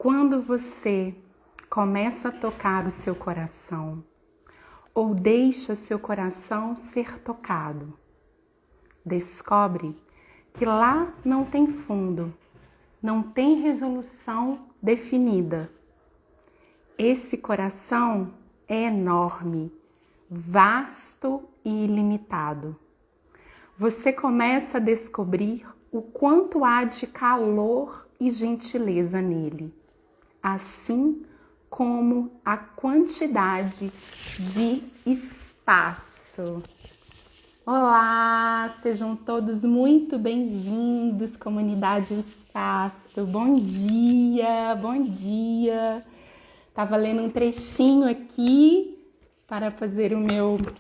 Quando você começa a tocar o seu coração ou deixa seu coração ser tocado, descobre que lá não tem fundo, não tem resolução definida. Esse coração é enorme, vasto e ilimitado. Você começa a descobrir o quanto há de calor e gentileza nele, assim como a quantidade de espaço. Olá, sejam todos muito bem-vindos, comunidade Espaço. Bom dia, bom dia. Tava lendo um trechinho aqui para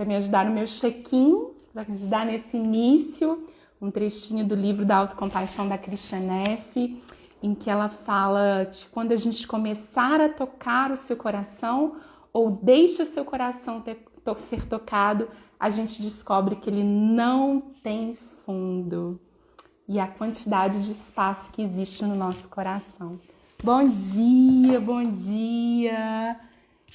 me ajudar no meu check-in, para ajudar nesse início, um trechinho do livro da Autocompaixão da Kristia Neff, em que ela fala de quando a gente começar a tocar o seu coração ou deixa o seu coração ser tocado, a gente descobre que ele não tem fundo e a quantidade de espaço que existe no nosso coração. Bom dia, bom dia!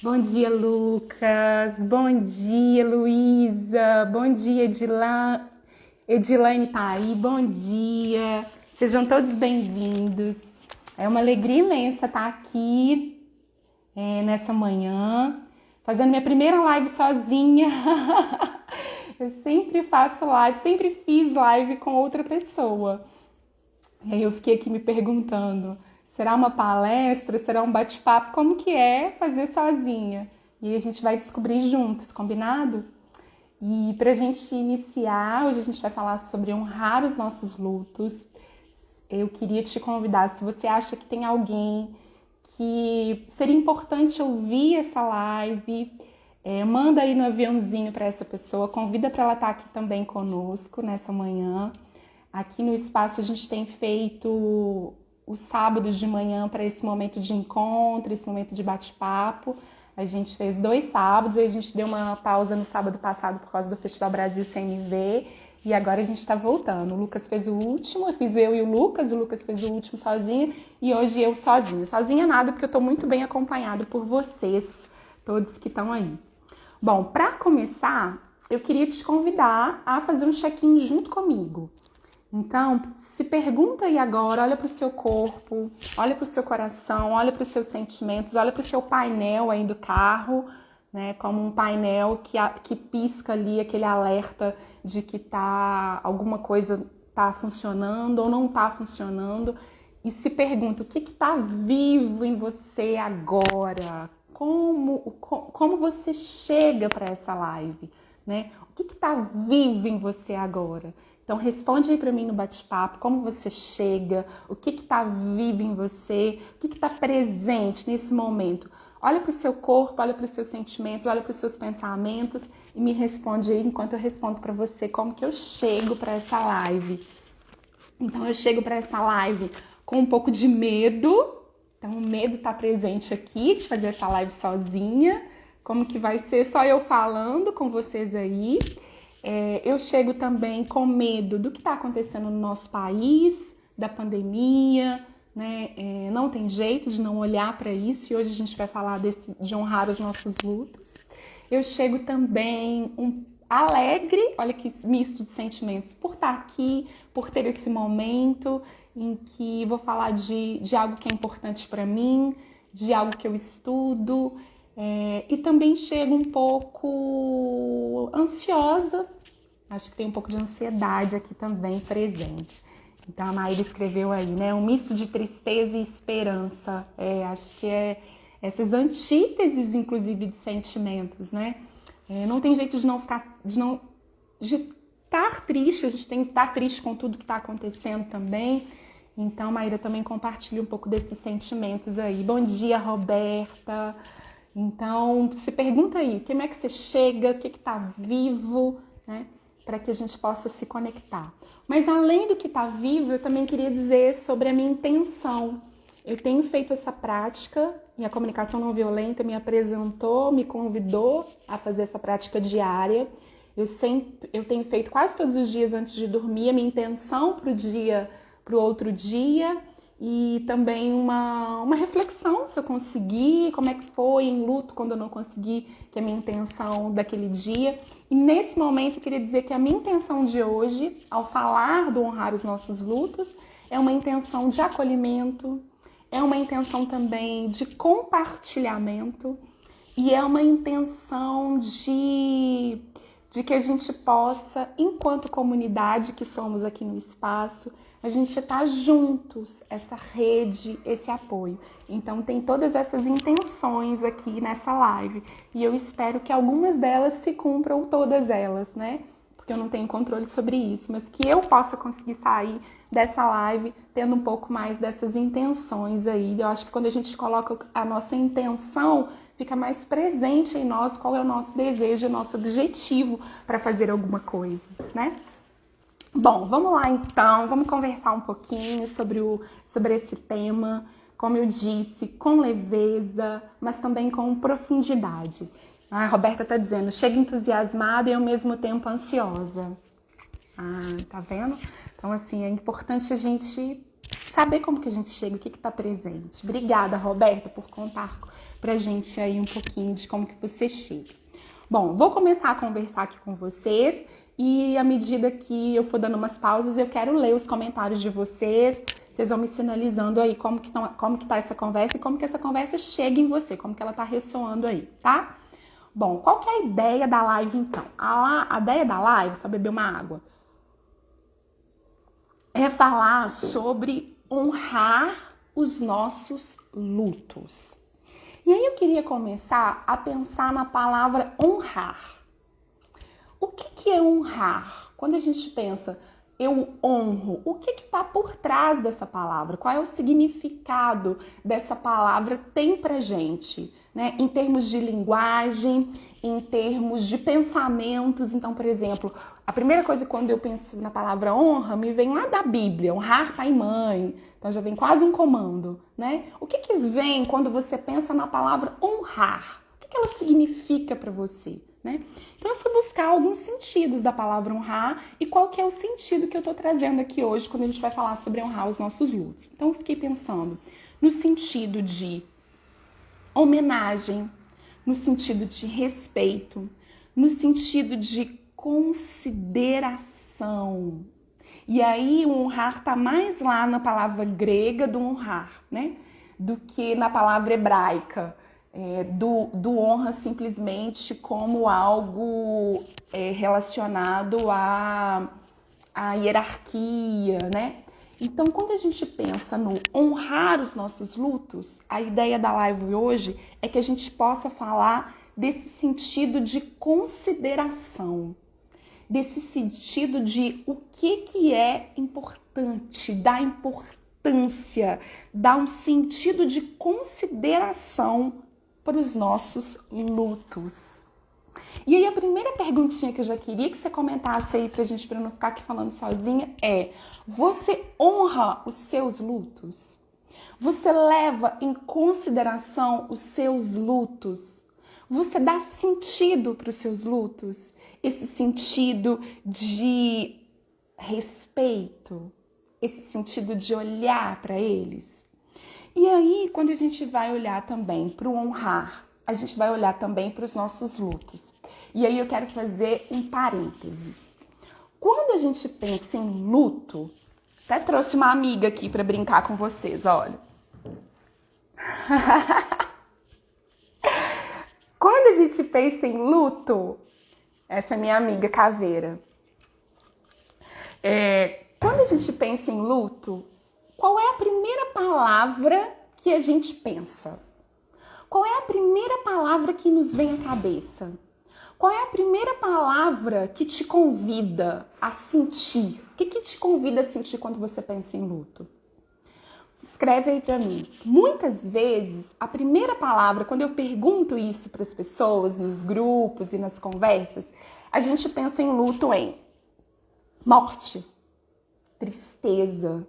Bom dia, Lucas! Bom dia, Luísa! Bom dia, Edilane tá aí, bom dia! Sejam todos bem-vindos. É uma alegria imensa estar aqui nessa manhã, fazendo minha primeira live sozinha. Eu sempre faço live, sempre fiz live com outra pessoa. E aí eu fiquei aqui me perguntando, será uma palestra, será um bate-papo? Como que é fazer sozinha? E aí a gente vai descobrir juntos, combinado? E pra gente iniciar, hoje a gente vai falar sobre honrar os nossos lutos. Eu queria te convidar, se você acha que tem alguém que seria importante ouvir essa live, manda aí no aviãozinho para essa pessoa, convida para ela estar aqui também conosco nessa manhã. Aqui no Espaço a gente tem feito os sábados de manhã para esse momento de encontro, esse momento de bate-papo. A gente fez 2 sábados, aí a gente deu uma pausa no sábado passado por causa do Festival Brasil CNV. E agora a gente tá voltando. O Lucas fez o último, eu fiz eu e o Lucas fez o último sozinho e hoje eu sozinha. Sozinha nada, porque eu tô muito bem acompanhado por vocês, todos que estão aí. Bom, para começar, eu queria te convidar a fazer um check-in junto comigo. Então, se pergunta aí agora, olha pro seu corpo, olha pro seu coração, olha pros seus sentimentos, olha pro seu painel aí do carro, né, como um painel que pisca ali aquele alerta de que alguma coisa tá funcionando ou não tá funcionando, e se pergunta o que tá vivo em você agora, como você chega para essa live, né? O que tá vivo em você agora? Então responde aí para mim no bate-papo, como você chega, o que tá vivo em você, o que tá presente nesse momento. Olha para o seu corpo, olha para os seus sentimentos, olha para os seus pensamentos e me responde aí enquanto eu respondo para você como que eu chego para essa live. Então eu chego para essa live com um pouco de medo. Então o medo está presente aqui de fazer essa live sozinha. Como que vai ser só eu falando com vocês aí. Eu chego também com medo do que está acontecendo no nosso país, da pandemia, né? Não tem jeito de não olhar para isso e hoje a gente vai falar de honrar os nossos lutos. Eu chego também alegre, olha que misto de sentimentos, por estar aqui, por ter esse momento em que vou falar de algo que é importante para mim, de algo que eu estudo, e também chego um pouco ansiosa, acho que tem um pouco de ansiedade aqui também presente. Então a Maíra escreveu aí, né? Um misto de tristeza e esperança. Acho que essas antíteses, inclusive, de sentimentos, né? Não tem jeito de estar triste, a gente tem que estar triste com tudo que está acontecendo também. Então, Maíra também compartilha um pouco desses sentimentos aí. Bom dia, Roberta. Então, se pergunta aí, como é que você chega, o que está vivo, né? Para que a gente possa se conectar. Mas além do que está vivo, eu também queria dizer sobre a minha intenção. Eu tenho feito essa prática e a comunicação não violenta me apresentou, me convidou a fazer essa prática diária. Eu tenho feito quase todos os dias antes de dormir a minha intenção para o outro dia e também uma reflexão, se eu consegui, como é que foi em luto quando eu não consegui, que é a minha intenção daquele dia. E nesse momento eu queria dizer que a minha intenção de hoje, ao falar do honrar os nossos lutos, é uma intenção de acolhimento, é uma intenção também de compartilhamento e é uma intenção de que a gente possa, enquanto comunidade que somos aqui no espaço, a gente tá juntos, essa rede, esse apoio. Então tem todas essas intenções aqui nessa live e eu espero que algumas delas se cumpram, ou todas elas, né? Porque eu não tenho controle sobre isso, mas que eu possa conseguir sair dessa live tendo um pouco mais dessas intenções aí. Eu acho que quando a gente coloca a nossa intenção, fica mais presente em nós qual é o nosso desejo, o nosso objetivo para fazer alguma coisa, né? Bom, vamos lá então, vamos conversar um pouquinho sobre esse tema, como eu disse, com leveza, mas também com profundidade. A Roberta tá dizendo, chega entusiasmada e ao mesmo tempo ansiosa. Tá vendo? Então, assim, é importante a gente saber como que a gente chega, o que tá presente. Obrigada, Roberta, por contar pra gente aí um pouquinho de como que você chega. Bom, vou começar a conversar aqui com vocês e à medida que eu for dando umas pausas, eu quero ler os comentários de vocês. Vocês vão me sinalizando aí como que tá essa conversa e como que essa conversa chega em você, como que ela tá ressoando aí, tá? Bom, qual que é a ideia da live então? A ideia da live, só beber uma água, é falar sobre honrar os nossos lutos. E aí eu queria começar a pensar na palavra honrar. O que é honrar? Quando a gente pensa, eu honro, o que está por trás dessa palavra? Qual é o significado dessa palavra tem pra gente, né? Em termos de linguagem, em termos de pensamentos. Então, por exemplo, a primeira coisa quando eu penso na palavra honra, me vem lá da Bíblia, honrar pai e mãe. Então já vem quase um comando, né? O que vem quando você pensa na palavra honrar? O que ela significa para você, né? Então eu fui buscar alguns sentidos da palavra honrar e qual que é o sentido que eu tô trazendo aqui hoje quando a gente vai falar sobre honrar os nossos lutos. Então eu fiquei pensando no sentido de homenagem, no sentido de respeito, no sentido de consideração. E aí o honrar tá mais lá na palavra grega do honrar, né? Do que na palavra hebraica, do honra simplesmente como algo relacionado à hierarquia, né? Então, quando a gente pensa no honrar os nossos lutos, a ideia da live hoje é que a gente possa falar desse sentido de consideração, desse sentido de o que é importante, da importância, dá um sentido de consideração para os nossos lutos. E aí a primeira perguntinha que eu já queria que você comentasse aí pra gente, pra não ficar aqui falando sozinha, é: você honra os seus lutos? Você leva em consideração os seus lutos? Você dá sentido para os seus lutos? Esse sentido de respeito? Esse sentido de olhar para eles? E aí, quando a gente vai olhar também para o honrar, a gente vai olhar também para os nossos lutos. E aí eu quero fazer um parênteses. Quando a gente pensa em luto, até trouxe uma amiga aqui para brincar com vocês, olha. Quando a gente pensa em luto, essa é minha amiga caveira. Quando a gente pensa em luto, qual é a primeira palavra que a gente pensa? Qual é a primeira palavra que nos vem à cabeça? Qual é a primeira palavra que te convida a sentir? O que te convida a sentir quando você pensa em luto? Escreve aí pra mim. Muitas vezes, a primeira palavra, quando eu pergunto isso para as pessoas, nos grupos e nas conversas, a gente pensa em luto em morte, tristeza,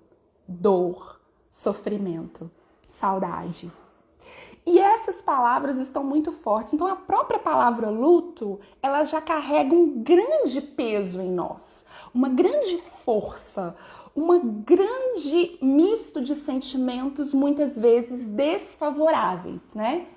dor, sofrimento, saudade. E essas palavras estão muito fortes. Então, a própria palavra luto, ela já carrega um grande peso em nós, uma grande força, uma grande misto de sentimentos, muitas vezes desfavoráveis, né?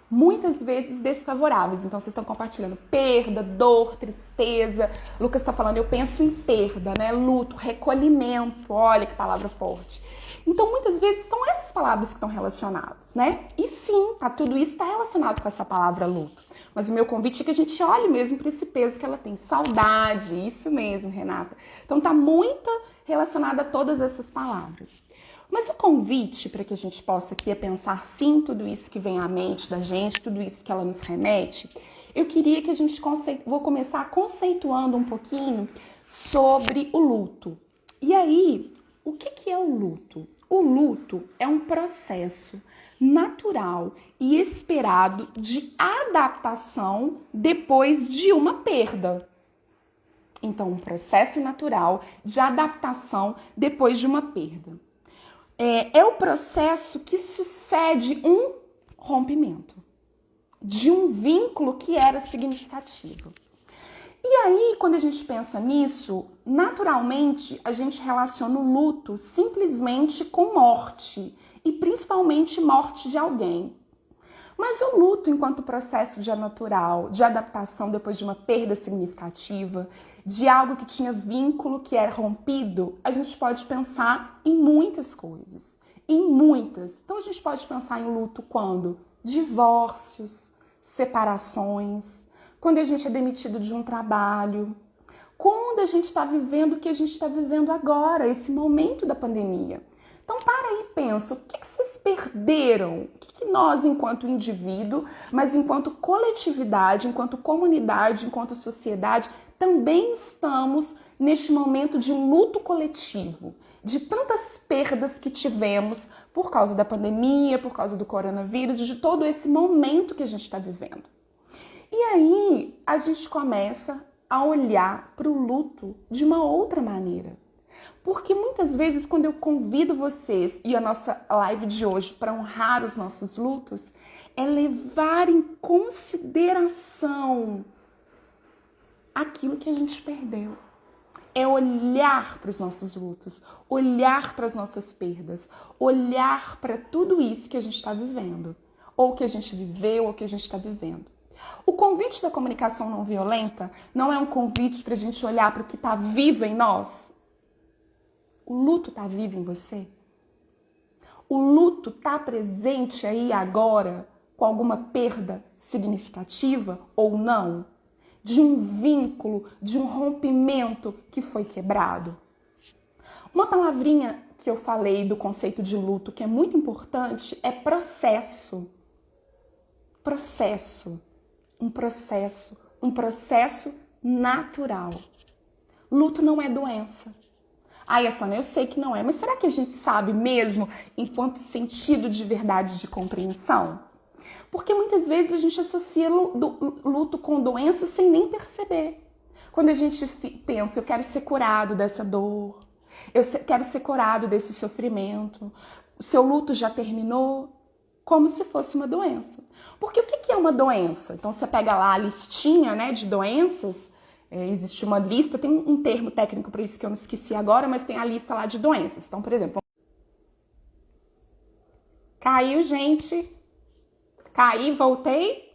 Muitas vezes desfavoráveis. Então, vocês estão compartilhando perda, dor, tristeza. Lucas está falando, eu penso em perda, né? Luto, recolhimento. Olha que palavra forte. Então, muitas vezes são essas palavras que estão relacionadas, né? E sim, tudo isso está relacionado com essa palavra luto. Mas o meu convite é que a gente olhe mesmo para esse peso que ela tem. Saudade, isso mesmo, Renata. Então, está muito relacionada a todas essas palavras. Mas o convite para que a gente possa aqui é pensar sim tudo isso que vem à mente da gente, tudo isso que ela nos remete, eu queria que a gente vou começar conceituando um pouquinho sobre o luto. E aí, o que é o luto? O luto é um processo natural e esperado de adaptação depois de uma perda. Então, um processo natural de adaptação depois de uma perda. É o processo que sucede um rompimento de um vínculo que era significativo. E aí, quando a gente pensa nisso, naturalmente a gente relaciona o luto simplesmente com morte e principalmente morte de alguém. Mas o luto, enquanto processo natural, de adaptação depois de uma perda significativa, de algo que tinha vínculo que era rompido, a gente pode pensar em muitas coisas. Em muitas. Então a gente pode pensar em luto quando? Divórcios, separações, quando a gente é demitido de um trabalho, quando a gente está vivendo o que a gente está vivendo agora, esse momento da pandemia. Então, para aí e pensa, o que vocês perderam? O que nós, enquanto indivíduo, mas enquanto coletividade, enquanto comunidade, enquanto sociedade, também estamos neste momento de luto coletivo, de tantas perdas que tivemos por causa da pandemia, por causa do coronavírus, de todo esse momento que a gente está vivendo. E aí, a gente começa a olhar para o luto de uma outra maneira. Porque muitas vezes, quando eu convido vocês e a nossa live de hoje para honrar os nossos lutos, é levar em consideração aquilo que a gente perdeu. É olhar para os nossos lutos, olhar para as nossas perdas, olhar para tudo isso que a gente está vivendo, ou que a gente viveu, ou que a gente está vivendo. O convite da comunicação não violenta não é um convite para a gente olhar para o que está vivo em nós. O luto está vivo em você? O luto está presente aí agora com alguma perda significativa ou não? De um vínculo, de um rompimento que foi quebrado? Uma palavrinha que eu falei do conceito de luto que é muito importante é processo. Processo. Um processo natural. Luto não é doença. Ai, Sônia, eu sei que não é, mas será que a gente sabe mesmo enquanto sentido de verdade de compreensão? Porque muitas vezes a gente associa luto com doença sem nem perceber. Quando a gente pensa, eu quero ser curado dessa dor, quero ser curado desse sofrimento, o seu luto já terminou, como se fosse uma doença. Porque o que é uma doença? Então você pega lá a listinha, né, de doenças. Existe uma lista, tem um termo técnico para isso que eu não esqueci agora, mas tem a lista lá de doenças. Então, por exemplo, caiu, gente. Caí, voltei.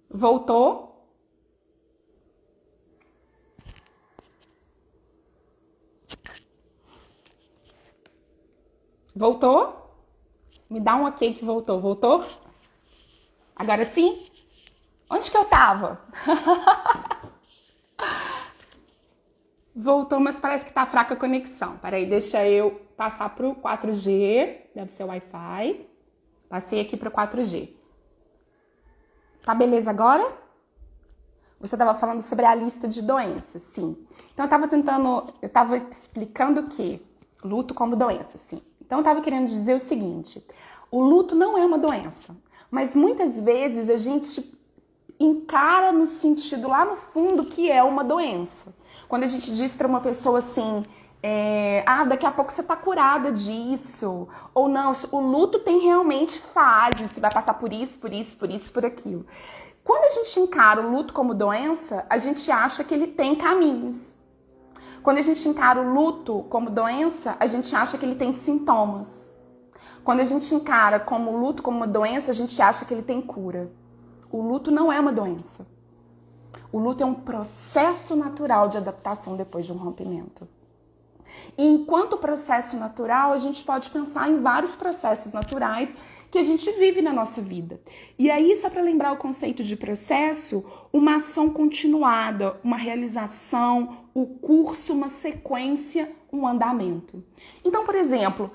Voltou. Voltou? Me dá um ok que voltou. Voltou? Agora sim? Onde que eu tava? Voltou, mas parece que tá fraca a conexão. Peraí, deixa eu passar pro 4G. Deve ser o Wi-Fi. Passei aqui pro 4G. Tá beleza agora? Você tava falando sobre a lista de doenças, sim. Então eu tava explicando o quê? Luto como doença, sim. Então eu tava querendo dizer o seguinte, o luto não é uma doença, mas muitas vezes a gente encara no sentido lá no fundo que é uma doença. Quando a gente diz para uma pessoa assim, Daqui a pouco você tá curada disso. Ou não, o luto tem realmente fases, você vai passar por isso, por isso, por isso, por aquilo. Quando a gente encara o luto como doença, a gente acha que ele tem caminhos. Quando a gente encara o luto como doença, a gente acha que ele tem sintomas. Quando a gente encara como o luto como uma doença, a gente acha que ele tem cura. O luto não é uma doença. O luto é um processo natural de adaptação depois de um rompimento. E enquanto processo natural, a gente pode pensar em vários processos naturais que a gente vive na nossa vida. E aí, só para lembrar o conceito de processo, uma ação continuada, uma realização, o curso, uma sequência, um andamento. Então, por exemplo,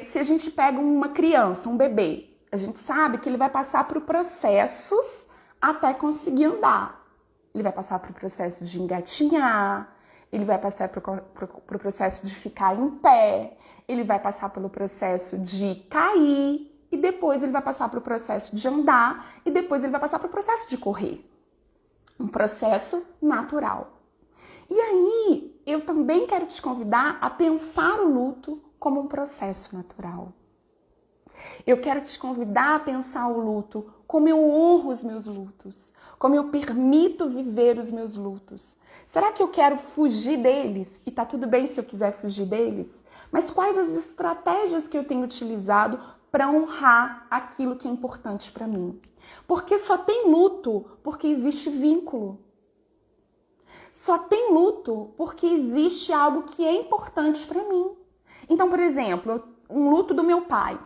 se a gente pega uma criança, um bebê, a gente sabe que ele vai passar por processos até conseguir andar. Ele vai passar por processo de engatinhar, ele vai passar por processo de ficar em pé, ele vai passar pelo processo de cair, e depois ele vai passar pelo processo de andar, e depois ele vai passar pelo processo de correr. Um processo natural. E aí, eu também quero te convidar a pensar o luto como um processo natural. Eu quero te convidar a pensar o luto como eu honro os meus lutos, como eu permito viver os meus lutos. Será que eu quero fugir deles? E tá tudo bem se eu quiser fugir deles? Mas quais as estratégias que eu tenho utilizado para honrar aquilo que é importante para mim? Porque só tem luto porque existe vínculo. Só tem luto porque existe algo que é importante para mim. Então, por exemplo, um luto do meu pai.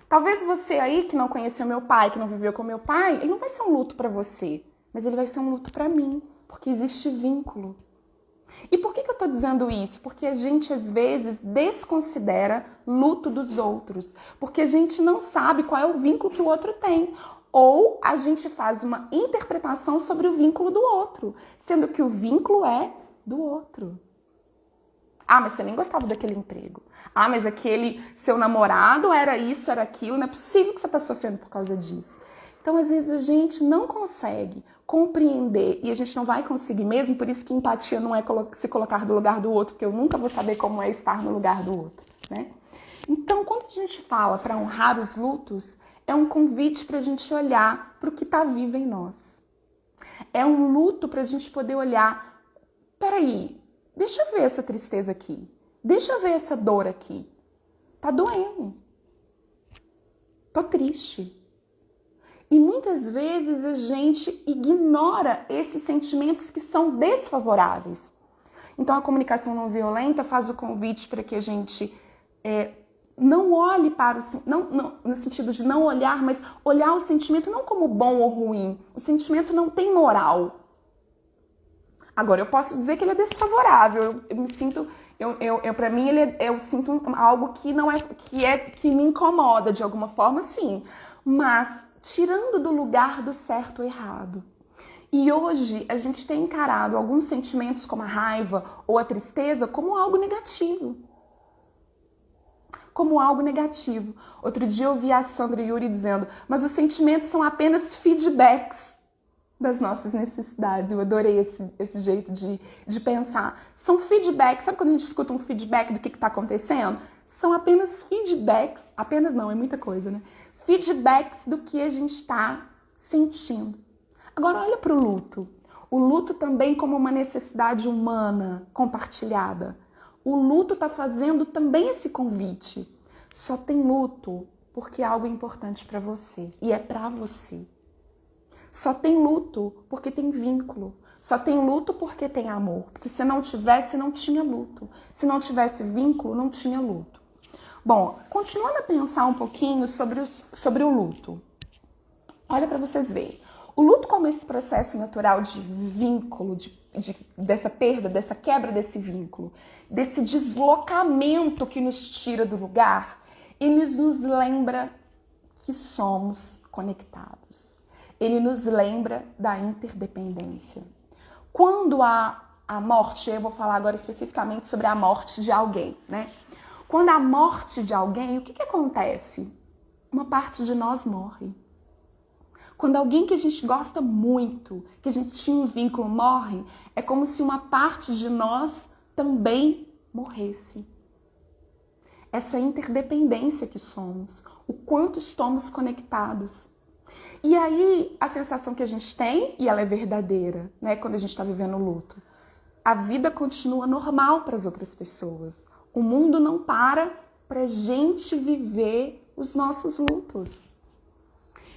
Talvez você aí que não conheceu meu pai, que não viveu com meu pai, ele não vai ser um luto para você, mas ele vai ser um luto para mim, porque existe vínculo. E por que eu tô dizendo isso? Porque a gente às vezes desconsidera luto dos outros, porque a gente não sabe qual é o vínculo que o outro tem. Ou a gente faz uma interpretação sobre o vínculo do outro, sendo que o vínculo é do outro. Mas você nem gostava daquele emprego. Mas aquele seu namorado era isso, era aquilo. Não é possível que você está sofrendo por causa disso. Então, às vezes, a gente não consegue compreender, e a gente não vai conseguir mesmo, por isso que empatia não é se colocar do lugar do outro, porque eu nunca vou saber como é estar no lugar do outro, né? Então, quando a gente fala para honrar os lutos, é um convite para a gente olhar para o que está vivo em nós. É um luto para a gente poder olhar, peraí, deixa eu ver essa tristeza aqui. Deixa eu ver essa dor aqui. Tá doendo. Tô triste. E muitas vezes a gente ignora esses sentimentos que são desfavoráveis. Então a comunicação não violenta faz o convite para que a gente não olhe para no sentido de não olhar, mas olhar o sentimento não como bom ou ruim. O sentimento não tem moral. Agora, eu posso dizer que ele é desfavorável. Eu me sinto, para mim, eu sinto algo que não é, que me incomoda de alguma forma, sim. Mas tirando do lugar do certo ou errado. E hoje a gente tem encarado alguns sentimentos como a raiva ou a tristeza como algo negativo. Como algo negativo. Outro dia eu vi a Sandra Yuri dizendo, mas os sentimentos são apenas feedbacks das nossas necessidades. Eu adorei esse jeito de pensar. São feedbacks. Sabe quando a gente escuta um feedback do que está acontecendo? São apenas feedbacks. Apenas não, é muita coisa, né? Feedbacks do que a gente está sentindo. Agora olha para o luto. O luto também como uma necessidade humana compartilhada. O luto está fazendo também esse convite. Só tem luto porque é algo importante para você. E é para você. Só tem luto porque tem vínculo. Só tem luto porque tem amor. Porque se não tivesse, não tinha luto. Se não tivesse vínculo, não tinha luto. Bom, continuando a pensar um pouquinho sobre o luto. Olha para vocês verem. O luto como esse processo natural de vínculo, dessa perda, dessa quebra desse vínculo, desse deslocamento que nos tira do lugar, ele nos lembra que somos conectados. Ele nos lembra da interdependência. Quando há a morte, eu vou falar agora especificamente sobre a morte de alguém, né? Quando há a morte de alguém, o que acontece? Uma parte de nós morre. Quando alguém que a gente gosta muito, que a gente tinha um vínculo, morre, é como se uma parte de nós também morresse. Essa interdependência que somos, o quanto estamos conectados. E aí, a sensação que a gente tem, e ela é verdadeira, né, quando a gente está vivendo o luto, a vida continua normal para as outras pessoas. O mundo não para a gente viver os nossos lutos.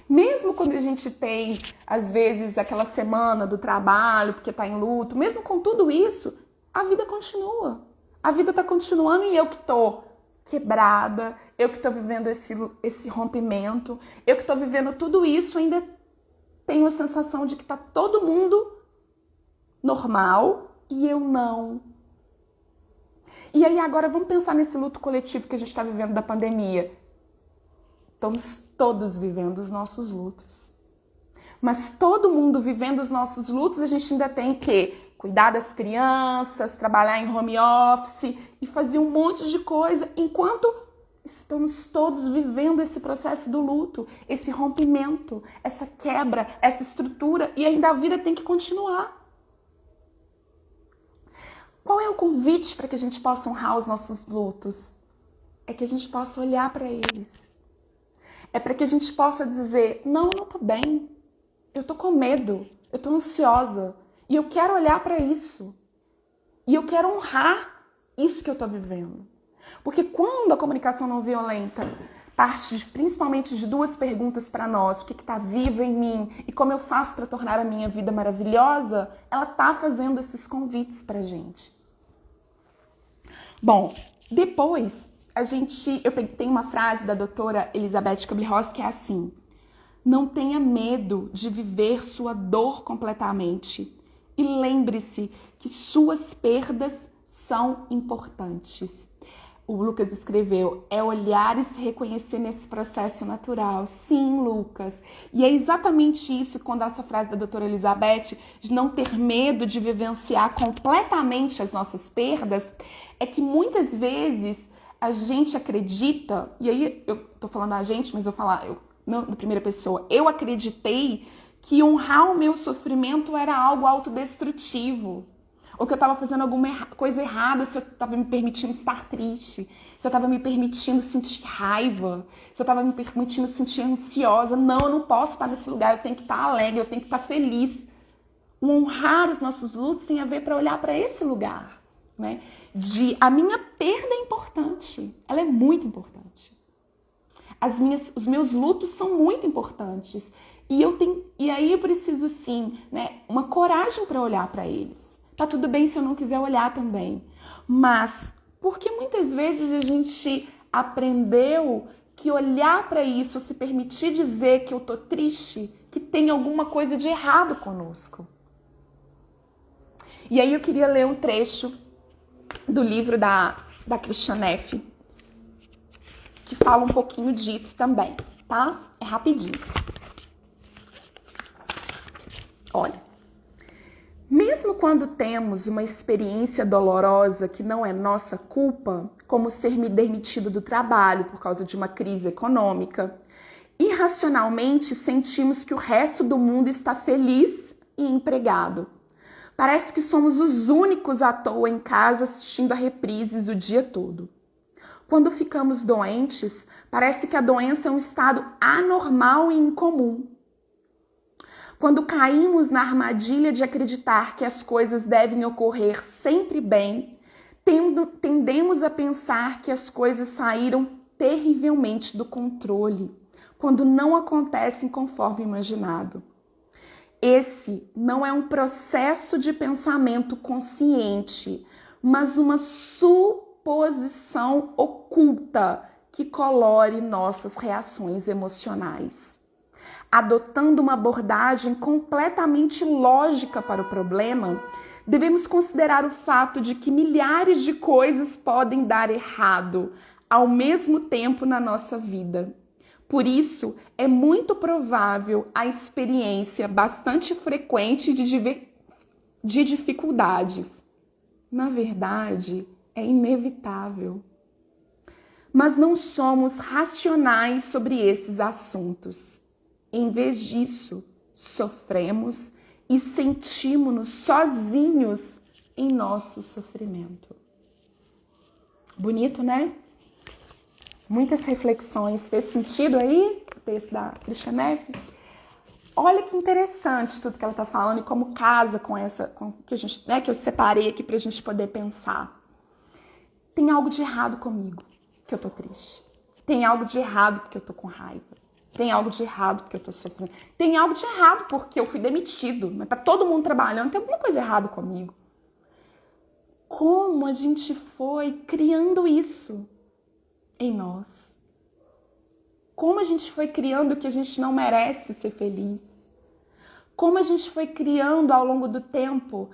Mesmo quando a gente tem, às vezes, aquela semana do trabalho, porque está em luto, mesmo com tudo isso, a vida continua. A vida está continuando e eu que estou quebrada, eu que estou vivendo esse rompimento, eu que estou vivendo tudo isso, ainda tenho a sensação de que está todo mundo normal e eu não. E aí agora vamos pensar nesse luto coletivo que a gente está vivendo da pandemia. Estamos todos vivendo os nossos lutos. Mas todo mundo vivendo os nossos lutos, a gente ainda tem que cuidar das crianças, trabalhar em home office e fazer um monte de coisa, enquanto estamos todos vivendo esse processo do luto, esse rompimento, essa quebra, essa estrutura, e ainda a vida tem que continuar. Qual é o convite para que a gente possa honrar os nossos lutos? É que a gente possa olhar para eles. É para que a gente possa dizer, não, eu não tô bem, eu tô com medo, eu tô ansiosa e eu quero olhar para isso. E eu quero honrar isso que eu tô vivendo. Porque quando a comunicação não violenta parte principalmente de duas perguntas para nós, o que está vivo em mim e como eu faço para tornar a minha vida maravilhosa, ela tá fazendo esses convites pra gente. Bom, depois eu tenho uma frase da doutora Elizabeth Kubler-Ross que é assim: não tenha medo de viver sua dor completamente e lembre-se que suas perdas são importantes. O Lucas escreveu, é olhar e se reconhecer nesse processo natural. Sim, Lucas. E é exatamente isso quando essa frase da doutora Elizabeth, de não ter medo de vivenciar completamente as nossas perdas, é que muitas vezes a gente acredita, e aí eu tô falando a gente, mas eu vou falar não, na primeira pessoa, eu acreditei que honrar o meu sofrimento era algo autodestrutivo. Ou que eu estava fazendo alguma coisa errada, se eu estava me permitindo estar triste, se eu estava me permitindo sentir raiva, se eu estava me permitindo sentir ansiosa. Não, eu não posso estar nesse lugar, eu tenho que estar alegre, eu tenho que estar feliz. Honrar os nossos lutos tem a ver para olhar para esse lugar, né? A minha perda é importante, ela é muito importante. Os meus lutos são muito importantes. E aí eu preciso sim, né, uma coragem para olhar para eles. Tá tudo bem se eu não quiser olhar também. Mas porque muitas vezes a gente aprendeu que olhar para isso, se permitir dizer que eu tô triste, que tem alguma coisa de errado conosco. E aí eu queria ler um trecho do livro da Kristina Neff, que fala um pouquinho disso também, tá? É rapidinho. Olha. Mesmo quando temos uma experiência dolorosa que não é nossa culpa, como ser demitido do trabalho por causa de uma crise econômica, irracionalmente sentimos que o resto do mundo está feliz e empregado. Parece que somos os únicos à toa em casa assistindo a reprises o dia todo. Quando ficamos doentes, parece que a doença é um estado anormal e incomum. Quando caímos na armadilha de acreditar que as coisas devem ocorrer sempre bem, tendemos a pensar que as coisas saíram terrivelmente do controle, quando não acontecem conforme imaginado. Esse não é um processo de pensamento consciente, mas uma suposição oculta que colore nossas reações emocionais. Adotando uma abordagem completamente lógica para o problema, devemos considerar o fato de que milhares de coisas podem dar errado ao mesmo tempo na nossa vida. Por isso, é muito provável a experiência bastante frequente de dificuldades. Na verdade, é inevitável. Mas não somos racionais sobre esses assuntos. Em vez disso, sofremos e sentimos-nos sozinhos em nosso sofrimento. Bonito, né? Muitas reflexões. Fez sentido aí o texto da Krisha Neff? Olha que interessante tudo que ela está falando e como casa com essa que a gente, né, que eu separei aqui para a gente poder pensar. Tem algo de errado comigo que eu tô triste. Tem algo de errado porque eu tô com raiva. Tem algo de errado porque eu tô sofrendo. Tem algo de errado porque eu fui demitido. Mas tá todo mundo trabalhando. Tem alguma coisa errada comigo. Como a gente foi criando isso em nós. Como a gente foi criando que a gente não merece ser feliz. Como a gente foi criando ao longo do tempo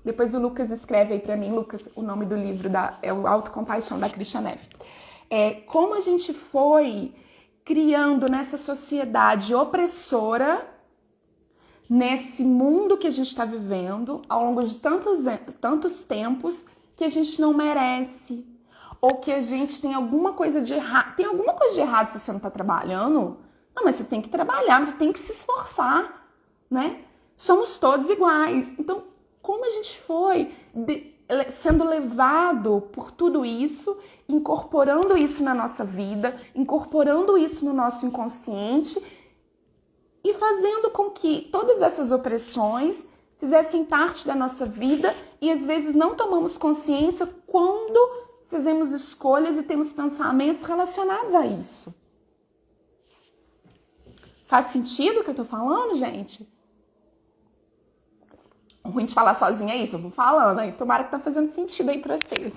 depois o Lucas escreve aí pra mim, Lucas, o nome do livro é o Autocompaixão da Krisha Neff. Como a gente foi criando nessa sociedade opressora, nesse mundo que a gente está vivendo, ao longo de tantos tempos, que a gente não merece. Ou que a gente tem alguma coisa de errado. Tem alguma coisa de errado se você não está trabalhando? Não, mas você tem que trabalhar, você tem que se esforçar, né? Somos todos iguais. Então, como a gente foi sendo levado por tudo isso, incorporando isso na nossa vida, incorporando isso no nosso inconsciente e fazendo com que todas essas opressões fizessem parte da nossa vida e às vezes não tomamos consciência quando fizemos escolhas e temos pensamentos relacionados a isso. Faz sentido o que eu tô falando, gente? O ruim de falar sozinha é isso, eu vou falando aí. Tomara que tá fazendo sentido aí pra vocês.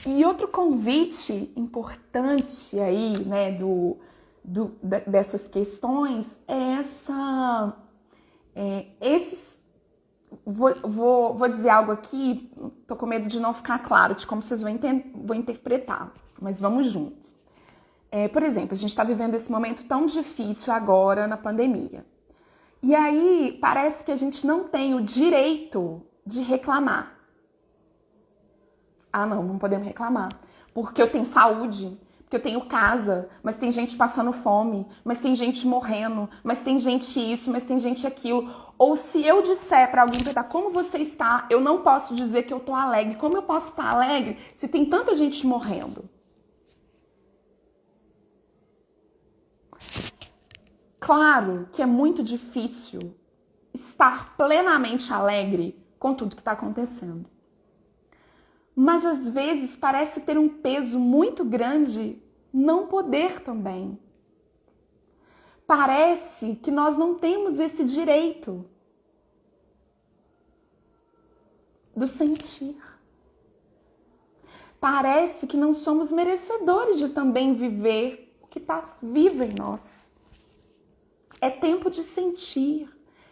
E outro convite importante aí, né, dessas questões é vou dizer algo aqui, tô com medo de não ficar claro de como vocês vão interpretar, mas vamos juntos. Por exemplo, a gente está vivendo esse momento tão difícil agora na pandemia. E aí parece que a gente não tem o direito de reclamar. Ah, não podemos reclamar. Porque eu tenho saúde, porque eu tenho casa, mas tem gente passando fome, mas tem gente morrendo, mas tem gente isso, mas tem gente aquilo. Ou se eu disser para alguém perguntar como você está, eu não posso dizer que eu tô alegre. Como eu posso estar alegre se tem tanta gente morrendo? Claro que é muito difícil estar plenamente alegre com tudo que está acontecendo. Mas às vezes parece ter um peso muito grande não poder também. Parece que nós não temos esse direito do sentir. Parece que não somos merecedores de também viver o que está vivo em nós. É tempo de sentir,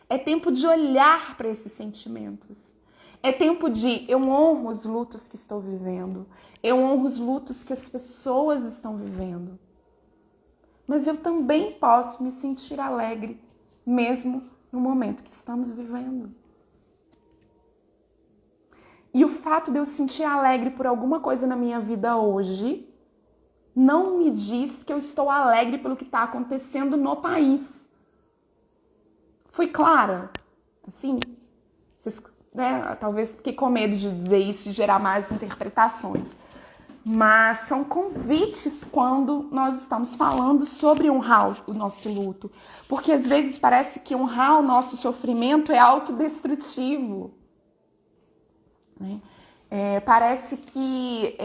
é tempo de olhar para esses sentimentos. É tempo de eu honro os lutos que estou vivendo, eu honro os lutos que as pessoas estão vivendo. Mas eu também posso me sentir alegre, mesmo no momento que estamos vivendo. E o fato de eu sentir alegre por alguma coisa na minha vida hoje não me diz que eu estou alegre pelo que está acontecendo no país. Fui clara? Assim, vocês, né, talvez fiquei com medo de dizer isso e gerar mais interpretações. Mas são convites quando nós estamos falando sobre honrar o nosso luto. Porque às vezes parece que honrar o nosso sofrimento é autodestrutivo. Né? Parece que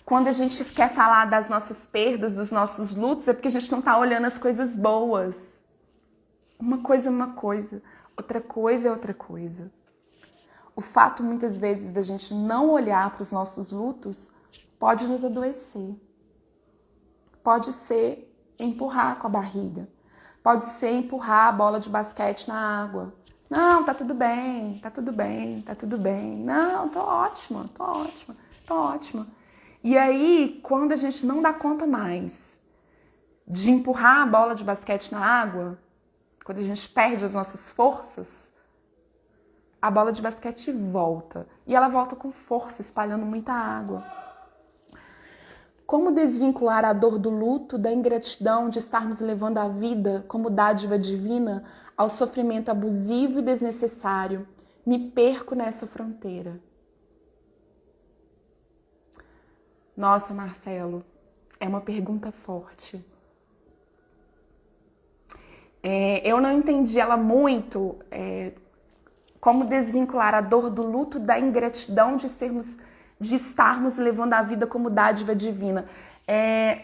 quando a gente quer falar das nossas perdas, dos nossos lutos, é porque a gente não está olhando as coisas boas. Uma coisa é uma coisa, outra coisa é outra coisa. O fato, muitas vezes, da gente não olhar para os nossos lutos pode nos adoecer. Pode ser empurrar com a barriga. Pode ser empurrar a bola de basquete na água. Não, tá tudo bem, tá tudo bem, tá tudo bem. Não, tô ótima. E aí, quando a gente não dá conta mais de empurrar a bola de basquete na água, quando a gente perde as nossas forças, a bola de basquete volta. E ela volta com força, espalhando muita água. Como desvincular a dor do luto, da ingratidão de estarmos levando a vida como dádiva divina, ao sofrimento abusivo e desnecessário, me perco nessa fronteira. Nossa, Marcelo, é uma pergunta forte. Eu não entendi ela muito, como desvincular a dor do luto da ingratidão de estarmos levando a vida como dádiva divina.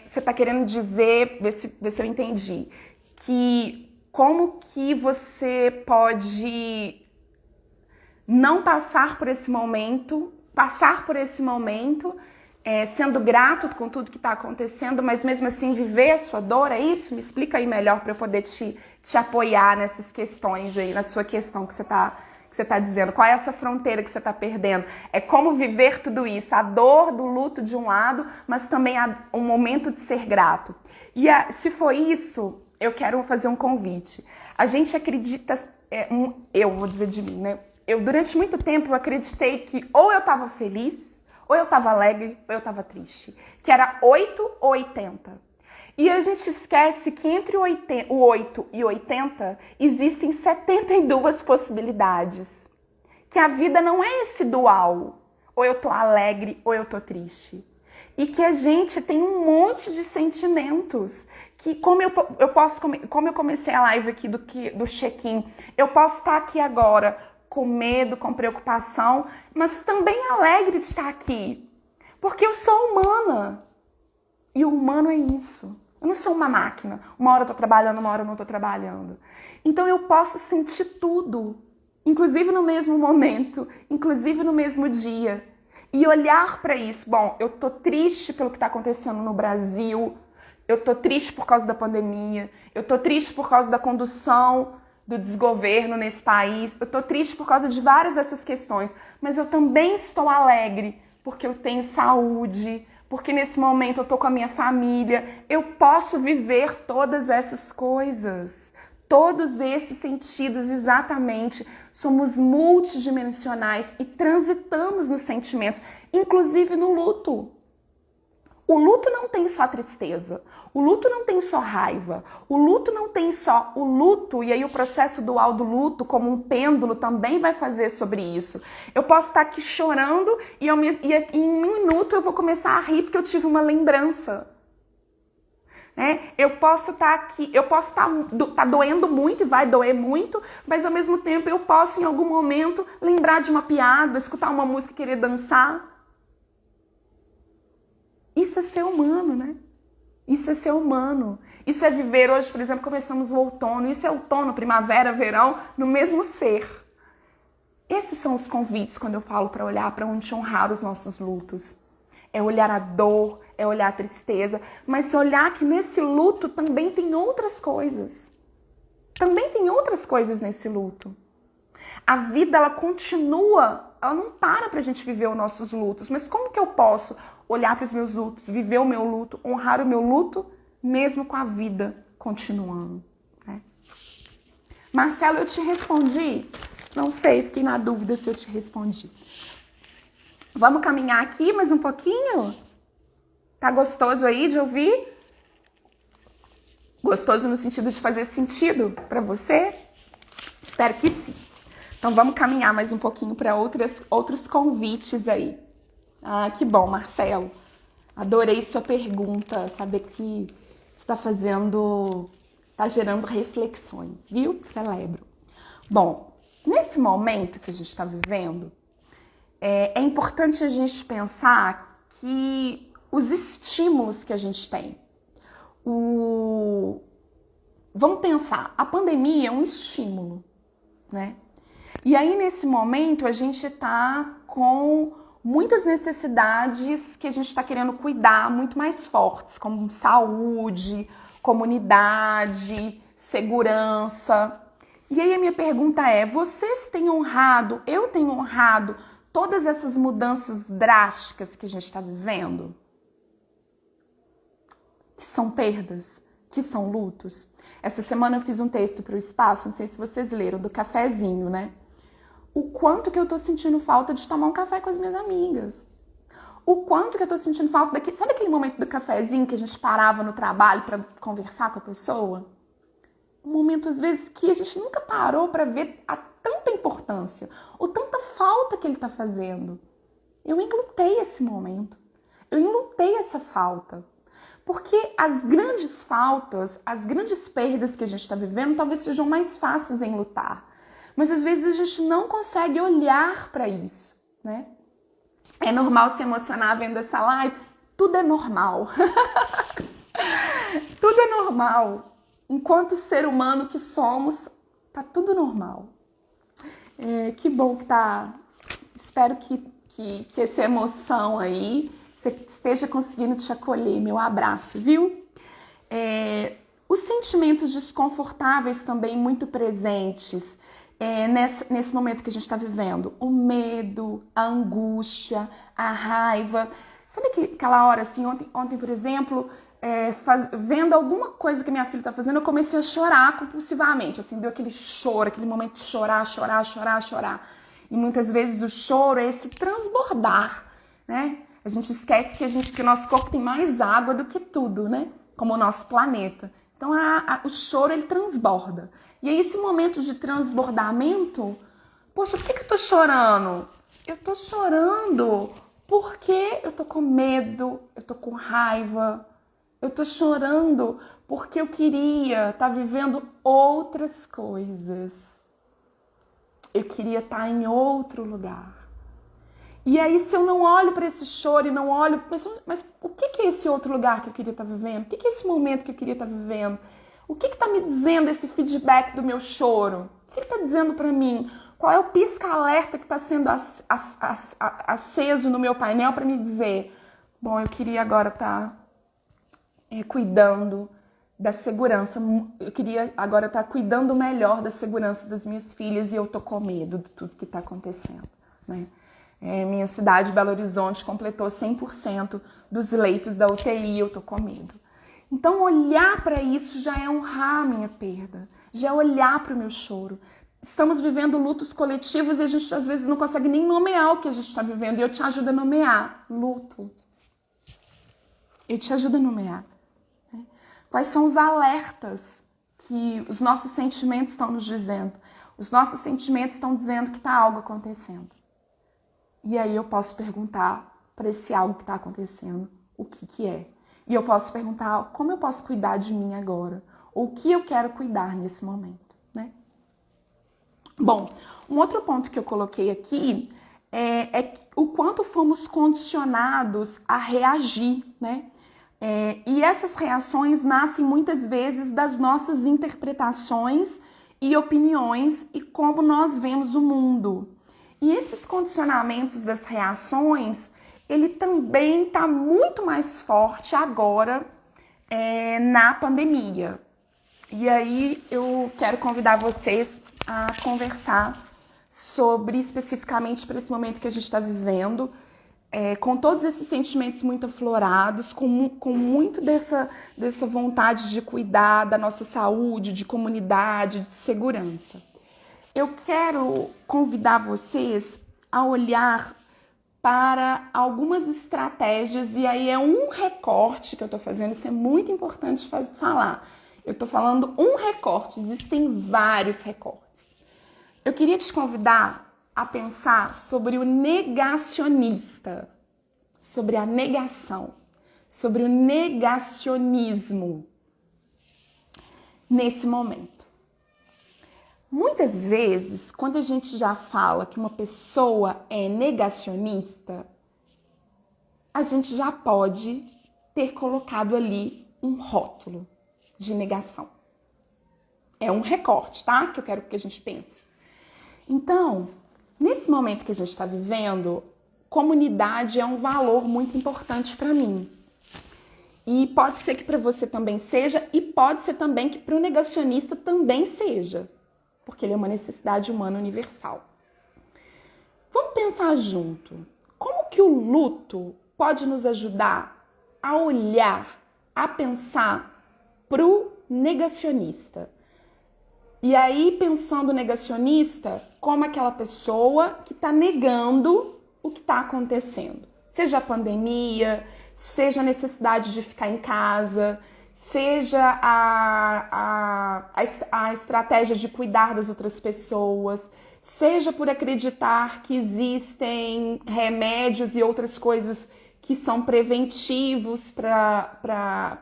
Você está querendo dizer, vê se eu entendi, que como que você pode não passar por esse momento, sendo grato com tudo que está acontecendo, mas mesmo assim viver a sua dor, é isso? Me explica aí melhor para eu poder te apoiar nessas questões aí, na sua questão que você está dizendo. Qual é essa fronteira que você está perdendo? É como viver tudo isso, a dor do luto de um lado, mas também um momento de ser grato. E se for isso, eu quero fazer um convite. A gente acredita, eu vou dizer de mim, né? Eu durante muito tempo eu acreditei que ou eu estava feliz, ou eu estava alegre, ou eu estava triste. Que era 8 ou 80. E a gente esquece que entre o 8 e 80 existem 72 possibilidades. Que a vida não é esse dual. Ou eu tô alegre, ou eu tô triste. E que a gente tem um monte de sentimentos. Que como eu comecei a live aqui do check-in, eu posso estar aqui agora com medo, com preocupação, mas também alegre de estar aqui. Porque eu sou humana. E o humano é isso. Eu não sou uma máquina. Uma hora eu tô trabalhando, uma hora eu não tô trabalhando. Então eu posso sentir tudo. Inclusive no mesmo momento. Inclusive no mesmo dia. E olhar para isso. Bom, eu tô triste pelo que tá acontecendo no Brasil. Eu tô triste por causa da pandemia. Eu tô triste por causa da condução do desgoverno nesse país. Eu tô triste por causa de várias dessas questões, mas eu também estou alegre porque eu tenho saúde, porque nesse momento eu tô com a minha família. Eu posso viver todas essas coisas, todos esses sentidos exatamente. Somos multidimensionais e transitamos nos sentimentos, inclusive no luto. O luto não tem só tristeza, o luto não tem só raiva, o luto não tem só o luto, e aí o processo dual do luto, como um pêndulo, também vai fazer sobre isso. Eu posso estar aqui chorando e em um minuto eu vou começar a rir porque eu tive uma lembrança. Eu posso estar aqui, eu posso estar doendo muito e vai doer muito, mas ao mesmo tempo eu posso em algum momento lembrar de uma piada, escutar uma música e querer dançar. Isso é ser humano, né? Isso é ser humano. Isso é viver hoje, por exemplo, começamos o outono. Isso é outono, primavera, verão, no mesmo ser. Esses são os convites quando eu falo para olhar, para onde honrar os nossos lutos. É olhar a dor, é olhar a tristeza, mas olhar que nesse luto também tem outras coisas. Também tem outras coisas nesse luto. A vida, ela continua, ela não para pra gente viver os nossos lutos. Mas como que eu posso olhar para os meus lutos, viver o meu luto, honrar o meu luto, mesmo com a vida continuando, né? Marcelo, eu te respondi? Não sei, fiquei na dúvida se eu te respondi. Vamos caminhar aqui mais um pouquinho? Tá gostoso aí de ouvir? Gostoso no sentido de fazer sentido para você? Espero que sim. Então vamos caminhar mais um pouquinho para outros convites aí. Ah, que bom, Marcelo. Adorei sua pergunta, saber que tá gerando reflexões, viu? Celebro. Bom, nesse momento que a gente está vivendo, é importante a gente pensar que os estímulos que a gente tem, vamos pensar, a pandemia é um estímulo, né? E aí, nesse momento, a gente tá com muitas necessidades que a gente está querendo cuidar muito mais fortes, como saúde, comunidade, segurança. E aí a minha pergunta é, vocês têm honrado, eu tenho honrado todas essas mudanças drásticas que a gente está vivendo? Que são perdas, que são lutos. Essa semana eu fiz um texto para o Espaço, não sei se vocês leram, do cafezinho, né? O quanto que eu tô sentindo falta de tomar um café com as minhas amigas. O quanto que eu tô sentindo falta sabe aquele momento do cafezinho que a gente parava no trabalho para conversar com a pessoa? Um momento, às vezes, que a gente nunca parou para ver a tanta importância ou tanta falta que ele está fazendo. Eu enlutei esse momento. Eu enlutei essa falta. Porque as grandes faltas, as grandes perdas que a gente está vivendo, talvez sejam mais fáceis em lutar. Mas às vezes a gente não consegue olhar para isso, né? É normal se emocionar vendo essa live? Tudo é normal. Tudo é normal. Enquanto ser humano que somos, tá tudo normal. Que bom que tá. Espero que essa emoção aí você esteja conseguindo te acolher. Meu abraço, viu? Os sentimentos desconfortáveis também muito presentes nesse momento que a gente está vivendo. O medo, a angústia, a raiva. Sabe aquela hora, assim, ontem por exemplo, vendo alguma coisa que minha filha está fazendo, eu comecei a chorar compulsivamente. Assim, deu aquele choro, aquele momento de chorar. E muitas vezes o choro é esse transbordar, né? A gente esquece que o nosso corpo tem mais água do que tudo, né? Como o nosso planeta. Então, o choro, ele transborda. E aí, esse momento de transbordamento, poxa, por que eu tô chorando? Eu tô chorando porque eu tô com medo, eu tô com raiva. Eu tô chorando porque eu queria estar vivendo outras coisas. Eu queria estar em outro lugar. E aí, se eu não olho para esse choro e não olho... Mas o que é esse outro lugar que eu queria estar vivendo? O que é esse momento que eu queria estar vivendo? O que está me dizendo esse feedback do meu choro? O que ele está dizendo para mim? Qual é o pisca-alerta que está sendo aceso no meu painel para me dizer... Bom, eu queria agora estar cuidando da segurança. Eu queria agora estar cuidando melhor da segurança das minhas filhas e eu tô com medo de tudo que está acontecendo, né? Minha cidade, Belo Horizonte, completou 100% dos leitos da UTI, eu tô com medo. Então, olhar para isso já é honrar a minha perda, já é olhar para o meu choro. Estamos vivendo lutos coletivos e a gente às vezes não consegue nem nomear o que a gente está vivendo. E eu te ajudo a nomear luto. Eu te ajudo a nomear. Quais são os alertas que os nossos sentimentos estão nos dizendo? Os nossos sentimentos estão dizendo que está algo acontecendo. E aí eu posso perguntar para esse algo que está acontecendo o que é. E eu posso perguntar como eu posso cuidar de mim agora. Ou o que eu quero cuidar nesse momento, né? Bom, um outro ponto que eu coloquei aqui é o quanto fomos condicionados a reagir, né? E essas reações nascem muitas vezes das nossas interpretações e opiniões e como nós vemos o mundo. E esses condicionamentos das reações, ele também está muito mais forte agora na pandemia. E aí eu quero convidar vocês a conversar sobre, especificamente para esse momento que a gente está vivendo, com todos esses sentimentos muito aflorados, com muito dessa vontade de cuidar da nossa saúde, de comunidade, de segurança. Eu quero convidar vocês a olhar para algumas estratégias, e aí é um recorte que eu estou fazendo, isso é muito importante falar. Eu estou falando um recorte, existem vários recortes. Eu queria te convidar a pensar sobre o negacionista, sobre a negação, sobre o negacionismo nesse momento. Muitas vezes, quando a gente já fala que uma pessoa é negacionista, a gente já pode ter colocado ali um rótulo de negação. É um recorte, tá? Que eu quero que a gente pense. Então, nesse momento que a gente está vivendo, comunidade é um valor muito importante para mim. E pode ser que para você também seja, e pode ser também que para o negacionista também seja. Porque ele é uma necessidade humana universal. Vamos pensar junto. Como que o luto pode nos ajudar a olhar, a pensar para o negacionista? E aí, pensando no negacionista, como aquela pessoa que está negando o que está acontecendo. Seja a pandemia, seja a necessidade de ficar em casa, seja a estratégia de cuidar das outras pessoas, seja por acreditar que existem remédios e outras coisas que são preventivos para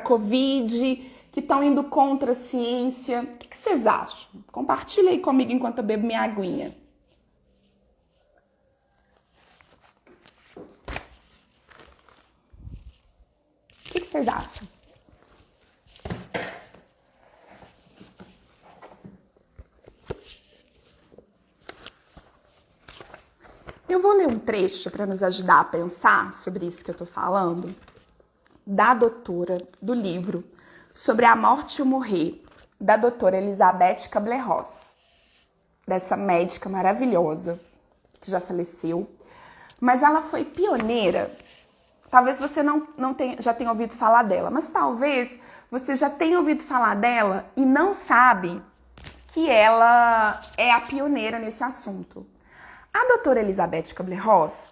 Covid, que estão indo contra a ciência. O que vocês acham? Compartilha aí comigo enquanto eu bebo minha aguinha. O que vocês acham? Eu vou ler um trecho para nos ajudar a pensar sobre isso que eu estou falando, da doutora, do livro Sobre a Morte e o Morrer, da doutora Elizabeth Kubler-Ross, dessa médica maravilhosa que já faleceu, mas ela foi pioneira. Talvez você já tenha ouvido falar dela, mas talvez você já tenha ouvido falar dela e não sabe que ela é a pioneira nesse assunto. A doutora Elizabeth Kubler-Ross,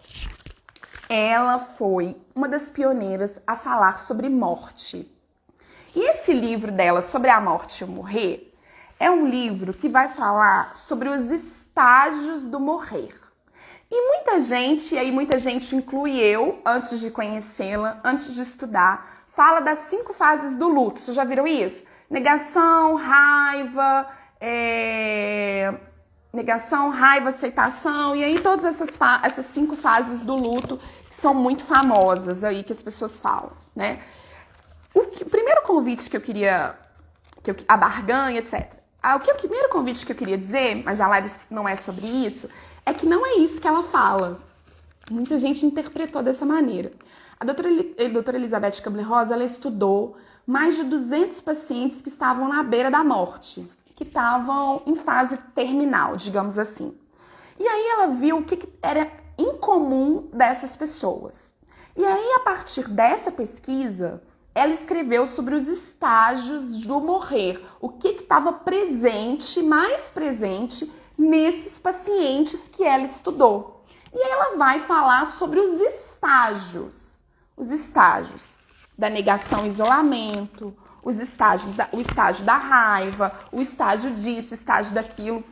ela foi uma das pioneiras a falar sobre morte. E esse livro dela, Sobre a Morte e o Morrer, é um livro que vai falar sobre os estágios do morrer. E muita gente, inclui eu, antes de conhecê-la, antes de estudar, fala das 5 fases do luto. Vocês já viram isso? Negação, raiva, aceitação, e aí todas essas 5 fases do luto que são muito famosas aí, que as pessoas falam, né? O primeiro convite que eu queria, a barganha, etc. O primeiro convite que eu queria dizer, mas a live não é sobre isso, é que não é isso que ela fala. Muita gente interpretou dessa maneira. A doutora Elizabeth Kubler-Ross, ela estudou mais de 200 pacientes que estavam na beira da morte, que estavam em fase terminal, digamos assim. E aí ela viu o que era incomum dessas pessoas. E aí, a partir dessa pesquisa, ela escreveu sobre os estágios do morrer, o que estava mais presente nesses pacientes que ela estudou. E aí ela vai falar sobre os estágios da negação e isolamento, o estágio da raiva, o estágio disso, o estágio daquilo.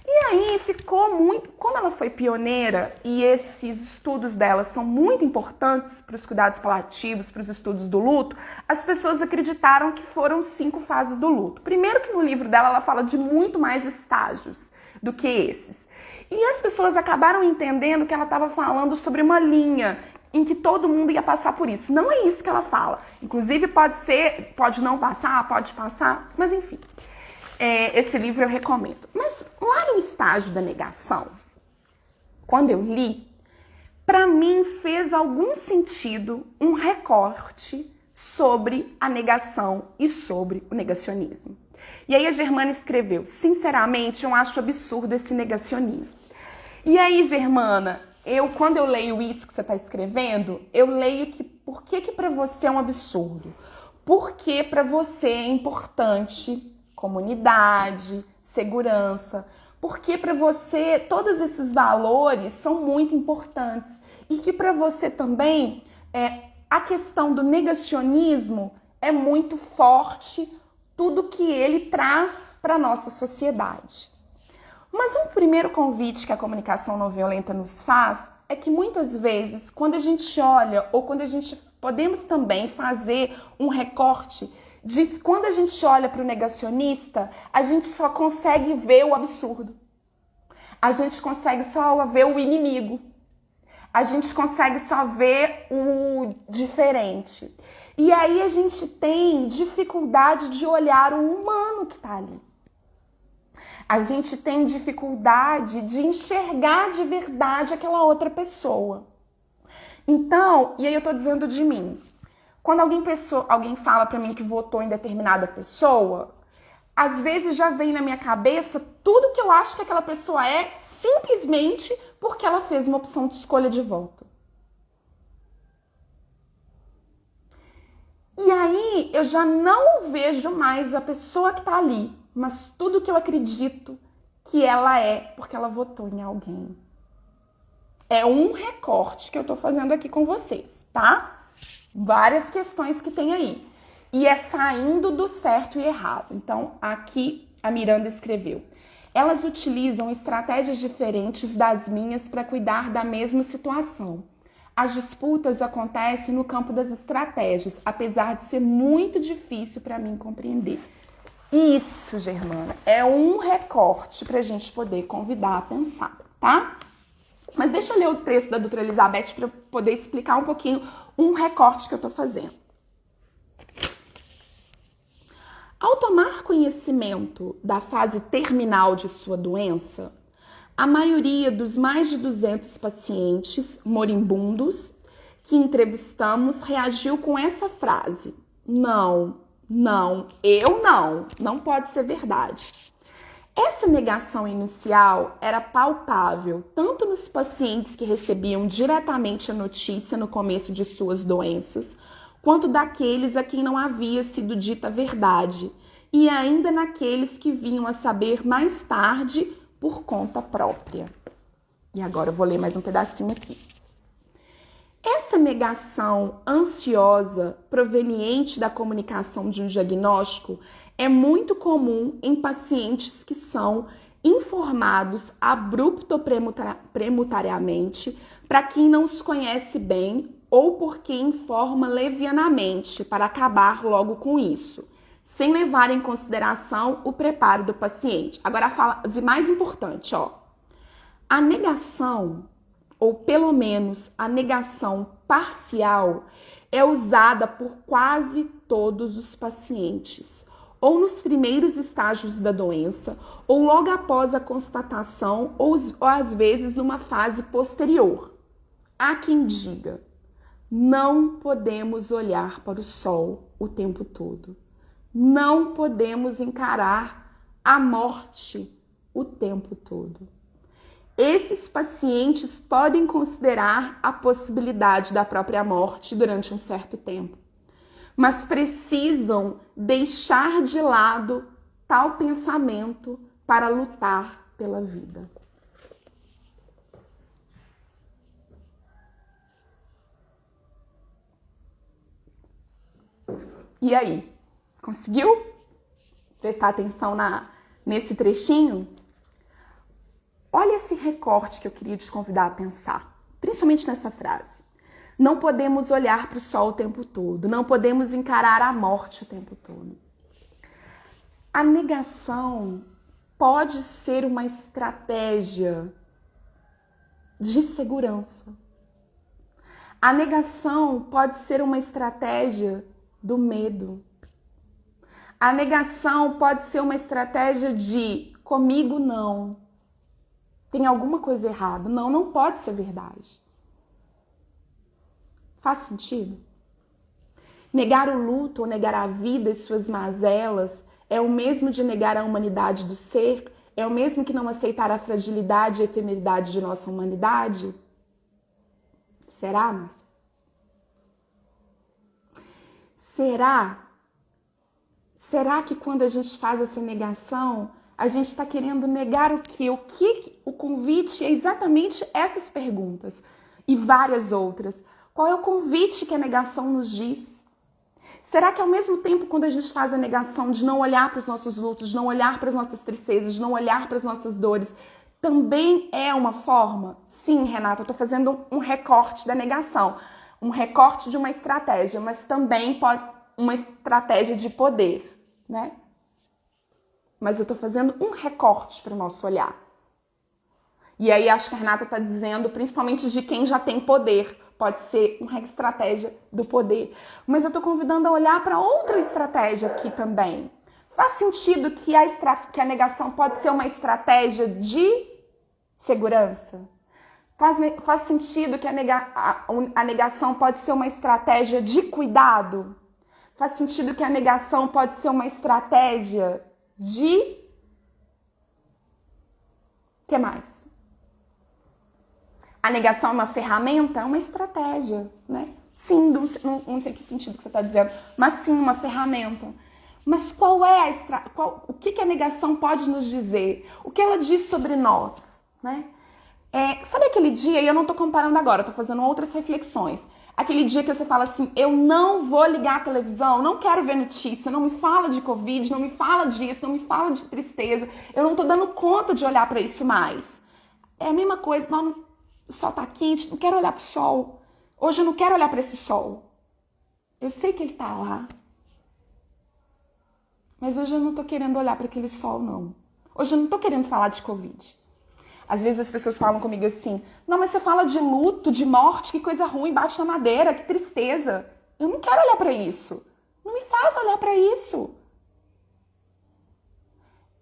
E aí ficou muito... Como ela foi pioneira e esses estudos dela são muito importantes para os cuidados paliativos, para os estudos do luto, as pessoas acreditaram que foram 5 fases do luto. Primeiro que no livro dela ela fala de muito mais estágios do que esses. E as pessoas acabaram entendendo que ela estava falando sobre uma linha em que todo mundo ia passar por isso. Não é isso que ela fala. Inclusive pode não passar, pode passar, mas enfim. Esse livro eu recomendo. Mas lá no estágio da negação, quando eu li, para mim fez algum sentido um recorte sobre a negação e sobre o negacionismo. E aí a Germana escreveu: sinceramente, eu acho absurdo esse negacionismo. E aí, Germana, quando eu leio isso que você está escrevendo, eu leio que por que para você é um absurdo? Porque para você é importante comunidade, segurança, porque para você todos esses valores são muito importantes e que para você também a questão do negacionismo é muito forte, tudo que ele traz para a nossa sociedade. Mas um primeiro convite que a comunicação não violenta nos faz é que muitas vezes, quando a gente olha, ou quando a gente podemos também fazer um recorte, quando a gente olha para o negacionista, a gente só consegue ver o absurdo. A gente consegue só ver o inimigo. A gente consegue só ver o diferente. E aí a gente tem dificuldade de olhar o humano que está ali. A gente tem dificuldade de enxergar de verdade aquela outra pessoa. Então, e aí eu tô dizendo de mim. Quando alguém fala para mim que votou em determinada pessoa, às vezes já vem na minha cabeça tudo que eu acho que aquela pessoa é, simplesmente porque ela fez uma opção de escolha de voto. E aí eu já não vejo mais a pessoa que tá ali, mas tudo que eu acredito que ela é porque ela votou em alguém. É um recorte que eu tô fazendo aqui com vocês, tá? Várias questões que tem aí. e é saindo do certo e errado. Então, aqui a Miranda escreveu: elas utilizam estratégias diferentes das minhas para cuidar da mesma situação. As disputas acontecem no campo das estratégias, apesar de ser muito difícil para mim compreender. Isso, Germana, é um recorte para a gente poder convidar a pensar, tá? Mas deixa eu ler o texto da doutora Elizabeth para poder explicar um pouquinho um recorte que eu estou fazendo. Ao tomar conhecimento da fase terminal de sua doença, a maioria dos mais de 200 pacientes moribundos que entrevistamos reagiu com essa frase: não, não pode ser verdade. Essa negação inicial era palpável tanto nos pacientes que recebiam diretamente a notícia no começo de suas doenças, quanto daqueles a quem não havia sido dita a verdade, e ainda naqueles que vinham a saber mais tarde por conta própria. E agora eu vou ler mais um pedacinho aqui. Essa negação ansiosa proveniente da comunicação de um diagnóstico é muito comum em pacientes que são informados abrupto-premutariamente para quem não os conhece bem ou porque informa levianamente para acabar logo com isso, sem levar em consideração o preparo do paciente. Agora fala de mais importante, ó. A negação, ou pelo menos a negação parcial, é usada por quase todos os pacientes, ou nos primeiros estágios da doença, ou logo após a constatação, ou às vezes numa fase posterior. Há quem diga: não podemos olhar para o sol o tempo todo. Não podemos encarar a morte o tempo todo. Esses pacientes podem considerar a possibilidade da própria morte durante um certo tempo, mas precisam deixar de lado tal pensamento para lutar pela vida. E aí, conseguiu prestar atenção nesse trechinho? Olha esse recorte que eu queria te convidar a pensar, principalmente nessa frase. Não podemos olhar para o sol o tempo todo, não podemos encarar a morte o tempo todo. A negação pode ser uma estratégia de segurança. A negação pode ser uma estratégia do medo. A negação pode ser uma estratégia de comigo não. Tem alguma coisa errada. Não, não pode ser verdade. Faz sentido? Negar o luto ou negar a vida e suas mazelas é o mesmo de negar a humanidade do ser? É o mesmo que não aceitar a fragilidade e efemeridade de nossa humanidade? Será, Márcia? Será que quando a gente faz essa negação, a gente está querendo negar o quê? O convite é exatamente essas perguntas e várias outras. Qual é o convite que a negação nos diz? Será que ao mesmo tempo, quando a gente faz a negação de não olhar para os nossos lutos, de não olhar para as nossas tristezas, de não olhar para as nossas dores, também é uma forma? Sim, Renata, eu estou fazendo um recorte da negação, um recorte de uma estratégia, mas também pode uma estratégia de poder, né? Mas eu estou fazendo um recorte para o nosso olhar. E aí acho que a Renata está dizendo, principalmente de quem já tem poder, pode ser uma estratégia do poder. Mas eu estou convidando a olhar para outra estratégia aqui também. Faz sentido que a negação pode ser uma estratégia de segurança? Faz sentido que a negação pode ser uma estratégia de cuidado? Faz sentido que a negação pode ser uma estratégia de... O que mais? A negação é uma ferramenta? É uma estratégia, né? Sim, não sei que sentido que você está dizendo, mas sim uma ferramenta. Mas qual é o que a negação pode nos dizer? O que ela diz sobre nós, né? Sabe aquele dia, e eu não estou comparando agora, estou fazendo outras reflexões. Aquele dia que você fala assim, eu não vou ligar a televisão, não quero ver notícia, não me fala de Covid, não me fala disso, não me fala de tristeza, eu não tô dando conta de olhar para isso mais. É a mesma coisa, não, o sol tá quente, não quero olhar pro sol. Hoje eu não quero olhar para esse sol. Eu sei que ele tá lá. Mas hoje eu não tô querendo olhar para aquele sol, não. Hoje eu não tô querendo falar de Covid. Às vezes as pessoas falam comigo assim, não, mas você fala de luto, de morte, que coisa ruim, bate na madeira, que tristeza. Eu não quero olhar para isso. Não me faz olhar para isso.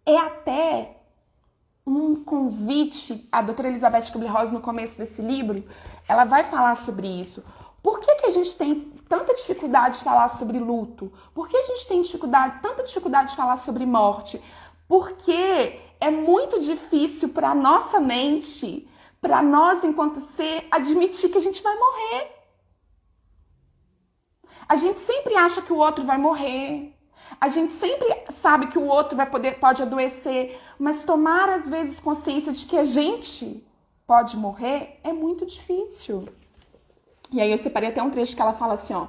É até um convite, a doutora Elizabeth Kubler-Ross, no começo desse livro, ela vai falar sobre isso. Por que a gente tem tanta dificuldade de falar sobre luto? Por que a gente tem tanta dificuldade de falar sobre morte? Porque é muito difícil para a nossa mente, para nós enquanto ser, admitir que a gente vai morrer. A gente sempre acha que o outro vai morrer. A gente sempre sabe que o outro pode adoecer, mas tomar às vezes consciência de que a gente pode morrer é muito difícil. E aí eu separei até um trecho que ela fala assim, ó.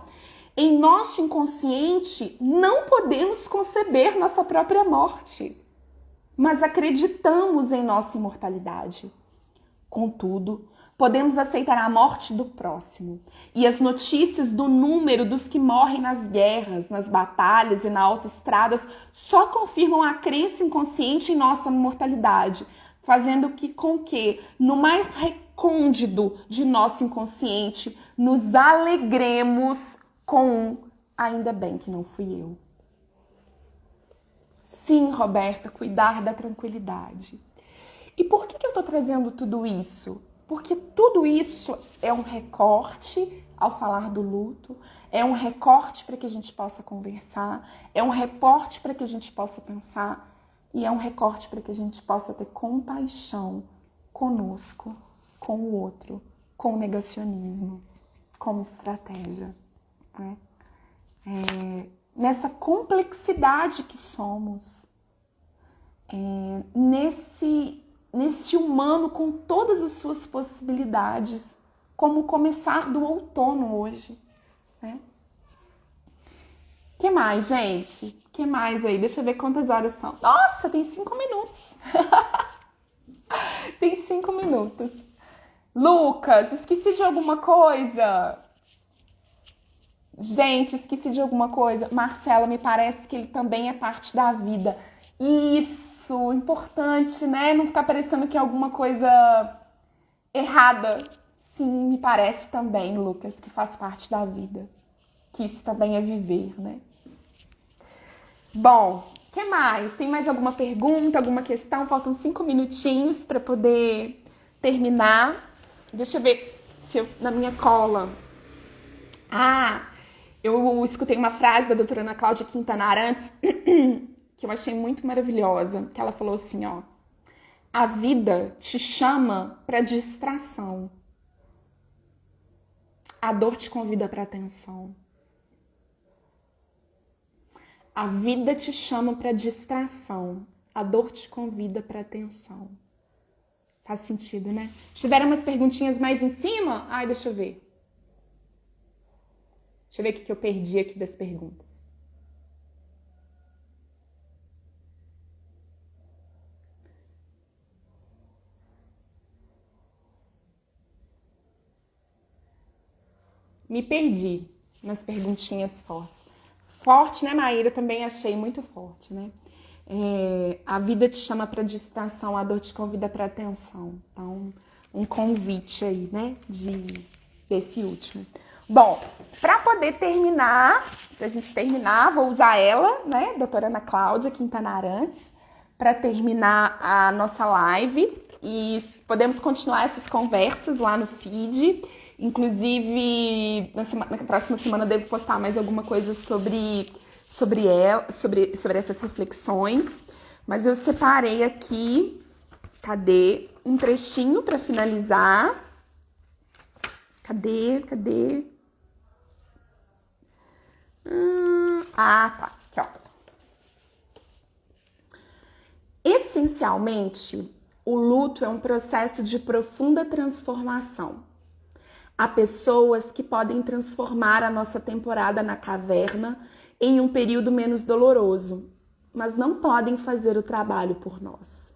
Em nosso inconsciente não podemos conceber nossa própria morte, mas acreditamos em nossa imortalidade. Contudo, podemos aceitar a morte do próximo e as notícias do número dos que morrem nas guerras, nas batalhas e nas autoestradas só confirmam a crença inconsciente em nossa imortalidade, fazendo com que, no mais recôndito de nosso inconsciente, nos alegremos com ainda bem que não fui eu. Sim, Roberta, cuidar da tranquilidade. E por que eu estou trazendo tudo isso? Porque tudo isso é um recorte ao falar do luto, é um recorte para que a gente possa conversar, é um recorte para que a gente possa pensar e é um recorte para que a gente possa ter compaixão conosco, com o outro, com o negacionismo, como estratégia, né? Nessa complexidade que somos, nesse humano com todas as suas possibilidades, como o começar do outono hoje, né? Que mais, gente? Que mais aí? Deixa eu ver quantas horas são. Nossa, tem 5 minutos. Tem 5 minutos. Lucas, esqueci de alguma coisa? Gente, esqueci de alguma coisa. Marcela, me parece que ele também é parte da vida. Isso, importante, né? Não ficar parecendo que é alguma coisa errada. Sim, me parece também, Lucas, que faz parte da vida. Que isso também é viver, né? Bom, o que mais? Tem mais alguma pergunta, alguma questão? Faltam 5 minutinhos para poder terminar. Deixa eu ver se eu, na minha cola. Eu escutei uma frase da doutora Ana Cláudia Quintana Arantes que eu achei muito maravilhosa, que ela falou assim, ó: a vida te chama para distração. A dor te convida para atenção. A vida te chama para distração. A dor te convida para atenção. Faz sentido, né? Tiveram umas perguntinhas mais em cima? Ai, deixa eu ver. Deixa eu ver o que eu perdi aqui das perguntas. Me perdi nas perguntinhas fortes. Forte, né, Maíra? Também achei muito forte, né? A vida te chama para distração, a dor te convida para atenção. Então, um convite aí, né, desse último. Bom, para poder terminar, pra gente terminar, vou usar ela, né, doutora Ana Cláudia Quintana Arantes, para terminar a nossa live e podemos continuar essas conversas lá no feed. Inclusive, na próxima semana eu devo postar mais alguma coisa sobre essas reflexões. Mas eu separei aqui, cadê? Um trechinho para finalizar. Cadê? Tá. Aqui, ó. Essencialmente, o luto é um processo de profunda transformação. Há pessoas que podem transformar a nossa temporada na caverna em um período menos doloroso, mas não podem fazer o trabalho por nós.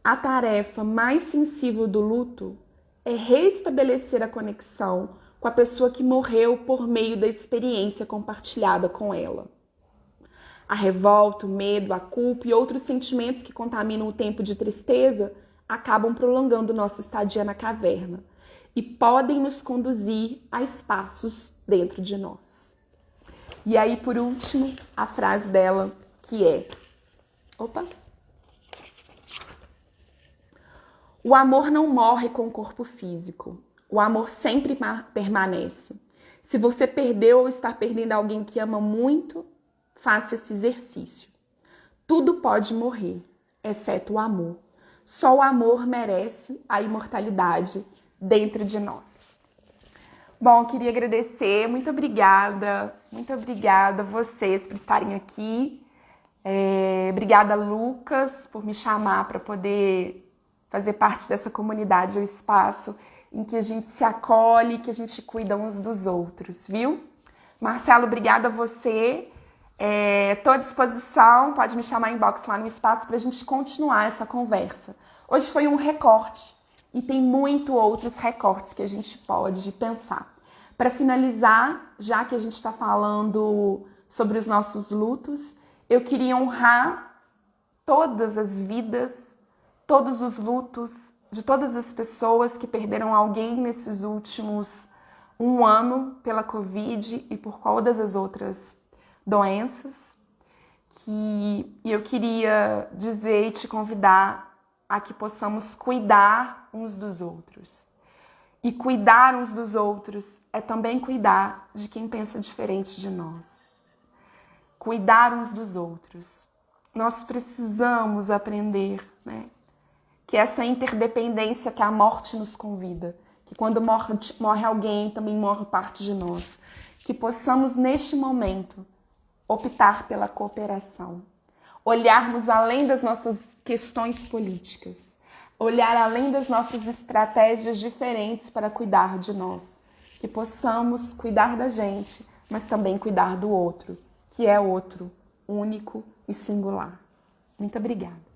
A tarefa mais sensível do luto é restabelecer a conexão com a pessoa que morreu por meio da experiência compartilhada com ela. A revolta, o medo, a culpa e outros sentimentos que contaminam o tempo de tristeza acabam prolongando nossa estadia na caverna e podem nos conduzir a espaços dentro de nós. E aí, por último, a frase dela, que é... O amor não morre com o corpo físico. O amor sempre permanece. Se você perdeu ou está perdendo alguém que ama muito, faça esse exercício. Tudo pode morrer, exceto o amor. Só o amor merece a imortalidade dentro de nós. Bom, queria agradecer, muito obrigada a vocês por estarem aqui. Obrigada, Lucas, por me chamar para poder fazer parte dessa comunidade, o espaço em que a gente se acolhe, que a gente cuida uns dos outros, viu? Marcelo, obrigada a você. Estou à disposição, pode me chamar em inbox lá no espaço para a gente continuar essa conversa. Hoje foi um recorte e tem muito outros recortes que a gente pode pensar. Para finalizar, já que a gente está falando sobre os nossos lutos, eu queria honrar todas as vidas, todos os lutos de todas as pessoas que perderam alguém nesses últimos 1 ano pela Covid e por todas as outras doenças. E eu queria dizer e te convidar a que possamos cuidar uns dos outros. E cuidar uns dos outros é também cuidar de quem pensa diferente de nós. Cuidar uns dos outros. Nós precisamos aprender, né? Que essa interdependência que a morte nos convida, que quando morre alguém, também morre parte de nós. Que possamos, neste momento, optar pela cooperação. Olharmos além das nossas questões políticas. Olhar além das nossas estratégias diferentes para cuidar de nós. Que possamos cuidar da gente, mas também cuidar do outro, que é outro, único e singular. Muito obrigada.